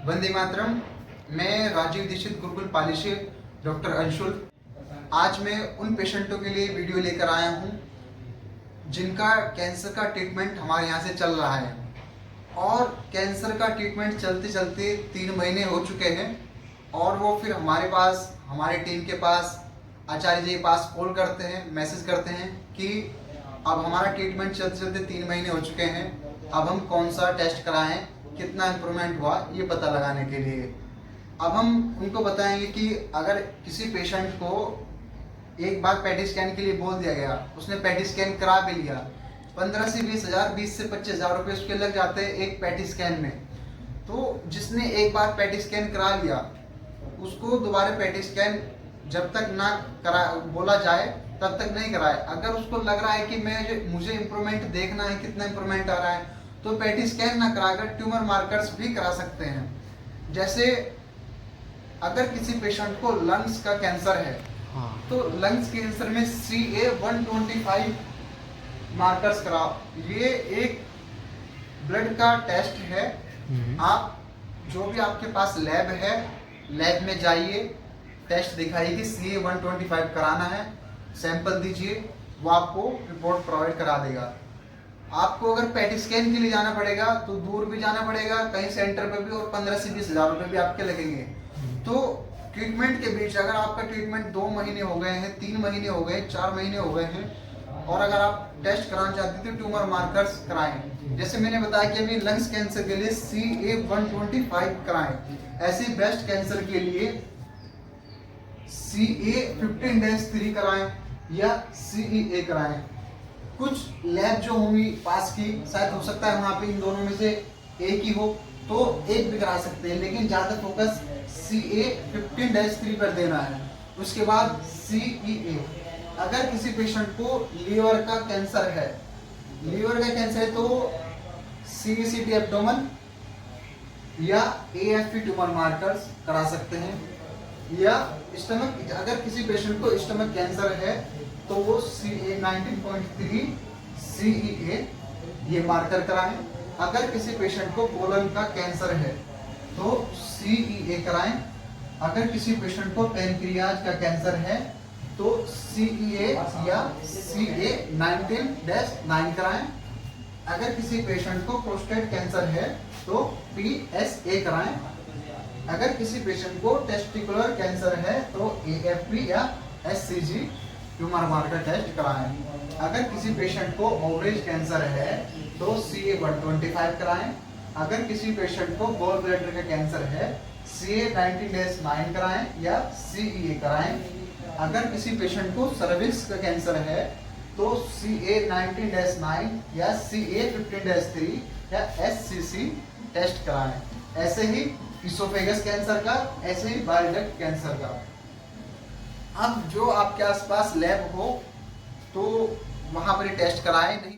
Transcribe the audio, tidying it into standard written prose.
वंदे मातरम। मैं राजीव दीक्षित गुरुकुल पाली से डॉक्टर अंशुल। आज मैं उन पेशेंटों के लिए वीडियो लेकर आया हूं जिनका कैंसर का ट्रीटमेंट हमारे यहाँ से चल रहा है और कैंसर का ट्रीटमेंट चलते चलते 3 महीने हो चुके हैं और वो फिर हमारे पास, हमारे टीम के पास, आचार्य जी के पास कॉल करते हैं, मैसेज करते हैं कि अब हमारा ट्रीटमेंट चलते चलते 3 महीने हो चुके हैं, अब हम कौन सा टेस्ट कराएं, कितना इम्प्रूवमेंट हुआ, ये पता लगाने के लिए। अब हम उनको बताएंगे कि अगर किसी पेशेंट को एक बार पैटी स्कैन के लिए बोल दिया गया, उसने पैटी स्कैन करा भी लिया, 15 से 20 हज़ार, 20 से 25 हज़ार रुपये उसके लग जाते हैं एक पैटी स्कैन में। तो जिसने एक बार पैटी स्कैन करा लिया उसको दोबारा पैटी स्कैन जब तक ना करा बोला जाए तब तक नहीं कराए। अगर उसको लग रहा है कि मुझे इम्प्रूवमेंट देखना है, कितना इम्प्रूवमेंट आ रहा है, तो पैटी स्कैन ना कराकर ट्यूमर मार्कर्स भी करा सकते हैं। जैसे अगर किसी पेशेंट को लंग्स का कैंसर है तो लंग्स कैंसर में CA-125 मार्कर्स कराओ। ये एक ब्लड का टेस्ट है। आप जो भी आपके पास लैब है, लैब में जाइए, टेस्ट दिखाइए कि CA-125 कराना है, सैंपल दीजिए, वो आपको रिपोर्ट प्रोवाइड करा देगा। आपको अगर पैटी स्कैन के लिए जाना पड़ेगा तो दूर भी जाना पड़ेगा, कहीं सेंटर पे भी, और 15 से 20 हज़ार रुपये भी आपके लगेंगे। तो ट्रीटमेंट के बीच अगर आपका ट्रीटमेंट 2 महीने हो गए हैं, 3 महीने हो गए, 4 महीने हो गए हैं और अगर आप टेस्ट कराना चाहते हैं तो ट्यूमर मार्कर्स कराएं। जैसे मैंने बताया कि अभी लंग्स कैंसर के लिए CA-125 कराएं। ऐसे ब्रेस्ट कैंसर के लिए CA-15-3 कराएं या CEA कराएं। कुछ लैब जो होंगी पास की, शायद हो सकता है वहाँ पे इन दोनों में से एक ही हो, तो एक भी करा सकते हैं, लेकिन ज़्यादा फोकस CA-15-3 पर देना है। उसके बाद CEA। अगर किसी पेशेंट को लीवर का कैंसर है, तो CBCT एब्डोमेन या AFP ट्यूमर मार्कर्स करा सकते हैं। या स्टमक, अगर किसी पेशेंट को स्टमक कैंसर है तो वो CA-19.3 CEA ये मार्कर कराएं। अगर किसी पेशेंट को कोलन का कैंसर है तो CEA कराएं। अगर किसी पेशेंट को पैनक्रियाज का कैंसर है तो CEA या CA-19-9 कराएं। अगर किसी पेशेंट को प्रोस्टेट कैंसर है तो PSA कराएं। अगर किसी पेशेंट को टेस्टिकुलर कैंसर है तो AFP या SCG ट्यूमर मार्कर टेस्ट कराएं। अगर किसी पेशेंट को ओवरेज कैंसर है तो CA-125 कराएं। अगर किसी पेशेंट को गॉल ब्लैडर का कैंसर है CA-19-9 कराएं या CEA कराएं। अगर किसी पेशेंट को सर्विक्स का कैंसर है तो CA-19-9 या CA-15-3 या SCC टेस्ट कराएं। ऐसे ही इसोफेगस कैंसर का, ऐसे ही बाइल डक्ट कैंसर का। अब जो आपके आसपास लैब हो तो वहां पर टेस्ट कराएं। नहीं